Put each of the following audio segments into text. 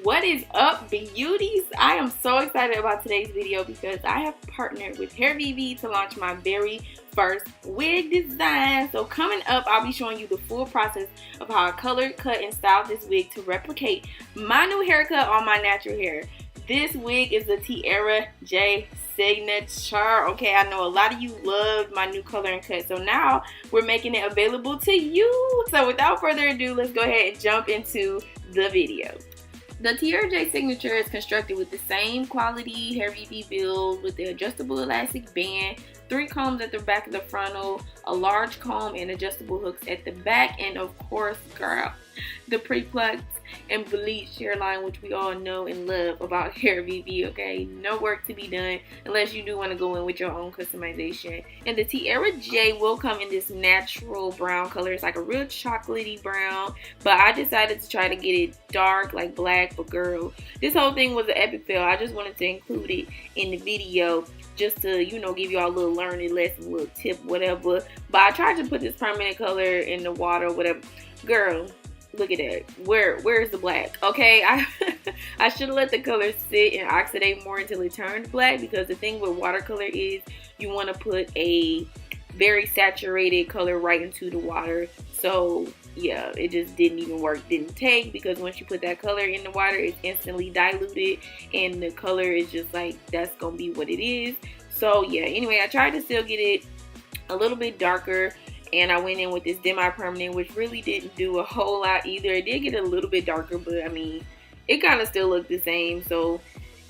What is up, beauties? I am so excited about today's video because I have partnered with Hairvivi to launch my very first wig design. So coming up, I'll be showing you the full process of how I colored, cut, and styled this wig to replicate my new haircut on my natural hair. This wig is the Tierra J signature. Okay, I know a lot of you loved my new color and cut, so now we're making it available to you. So without further ado, let's go ahead and jump into the video. The Tierra J signature is constructed with the same quality Hairvivi build with the adjustable elastic band, 3 combs at the back of the frontal, a large comb, and adjustable hooks at the back, and of course, girl, the pre-plucked and bleached hairline, which we all know and love about Hairvivi. Okay, no work to be done unless you do want to go in with your own customization. And the Tierra J will come in this natural brown color. It's like a real chocolatey brown, but I decided to try to get it dark like black. But girl, this whole thing was an epic fail. I just wanted to include it in the video just to, you know, give y'all a little learning lesson, little tip, whatever. But I tried to put this permanent color in the water, whatever. Girl, look at that. Where's the black? Okay, I should have let the color sit and oxidate more until it turned black, because the thing with watercolor is you want to put a very saturated color right into the water. So yeah, it just didn't even work, didn't take, because once you put that color in the water, it's instantly diluted and the color is just like, that's gonna be what it is. So yeah, anyway, I tried to still get it a little bit darker, and I went in with this demi-permanent, which really didn't do a whole lot either. It did get a little bit darker, but I mean, it kind of still looked the same. So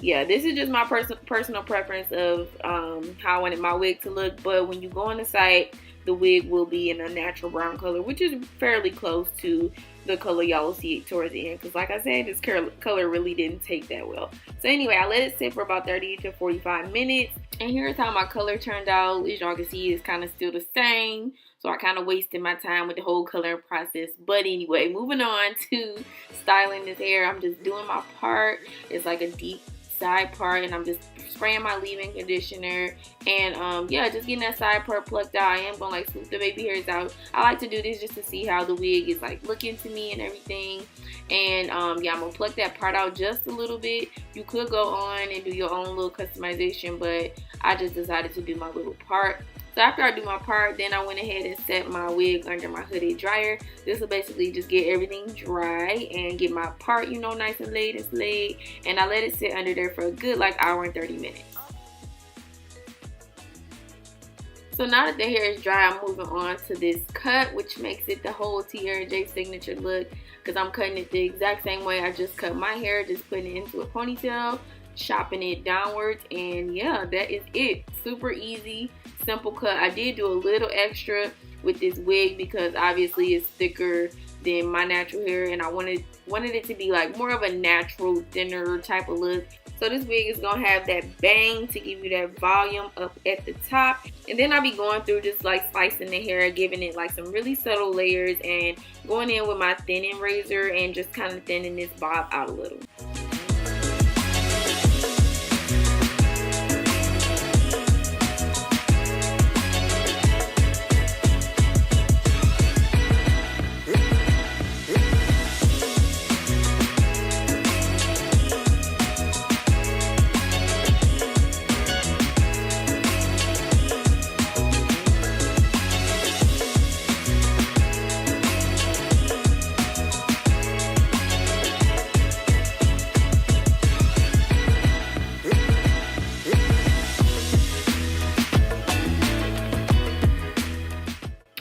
yeah, this is just my personal preference of how I wanted my wig to look. But when you go on the site, the wig will be in a natural brown color, which is fairly close to the color y'all will see towards the end, because like I said, this color really didn't take that well. So anyway, I let it sit for about 30 to 45 minutes, and here's how my color turned out. As y'all can see, it's kind of still the same, so I kind of wasted my time with the whole coloring process. But anyway, moving on to styling this hair, I'm just doing my part. It's like a deep side part, and I'm just spraying my leave-in conditioner, and yeah, just getting that side part plucked out. I am gonna like swoop the baby hairs out. I like to do this just to see how the wig is like looking to me and everything. And yeah, I'm gonna pluck that part out just a little bit. You could go on and do your own little customization, but I just decided to do my little part. So after I do my part, then I went ahead and set my wig under my hooded dryer. This will basically just get everything dry and get my part, you know, nice and laid and slayed. And I let it sit under there for a good like hour and 30 minutes. So now that the hair is dry, I'm moving on to this cut, which makes it the whole Tierra J signature look, because I'm cutting it the exact same way I just cut my hair, just putting it into a ponytail, chopping it downwards, and yeah, that is it. Super easy, simple cut. I did do a little extra with this wig because obviously it's thicker than my natural hair, and I wanted it to be like more of a natural, thinner type of look. So this wig is gonna have that bang to give you that volume up at the top, and then I'll be going through just like slicing the hair, giving it like some really subtle layers, and going in with my thinning razor and just kind of thinning this bob out a little.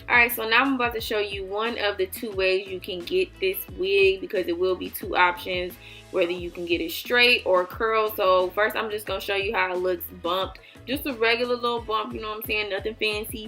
Alright, so now I'm about to show you one of the 2 ways you can get this wig, because it will be 2 options, whether you can get it straight or curl. So first I'm just going to show you how it looks bumped. Just a regular little bump, you know what I'm saying? Nothing fancy.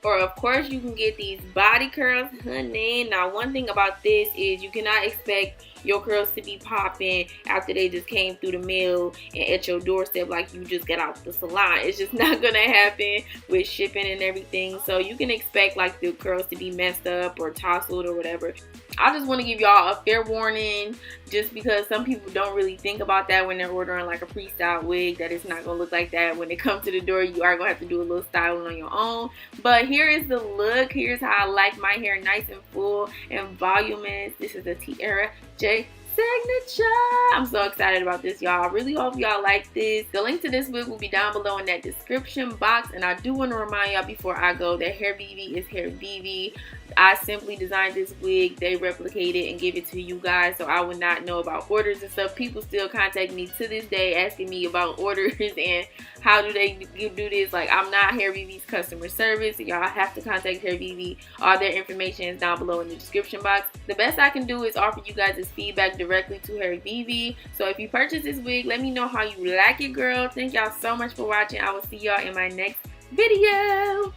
Or of course you can get these body curls, honey. Now one thing about this is you cannot expect your curls to be popping after they just came through the mail and at your doorstep like you just got out the salon. It's just not gonna happen with shipping and everything. So you can expect like the curls to be messed up or tousled or whatever. I just want to give y'all a fair warning, just because some people don't really think about that when they're ordering like a pre-styled wig, that it's not going to look like that. When it comes to the door, you are going to have to do a little styling on your own. But here is the look. Here's how I like my hair, nice and full and voluminous. This is the Tierra J signature. I'm so excited about this, y'all. I really hope y'all like this. The link to this wig will be down below in that description box. And I do want to remind y'all before I go that Hairvivi is Hairvivi. I simply designed this wig, they replicate it and give it to you guys, so I would not know about orders and stuff. People still contact me to this day asking me about orders and how do they do this. Like, I'm not Hairvivi's customer service, so y'all have to contact Hairvivi. All their information is down below in the description box. The best I can do is offer you guys this feedback directly to Hairvivi. So if you purchase this wig, let me know how you like it, girl. Thank y'all so much for watching. I will see y'all in my next video.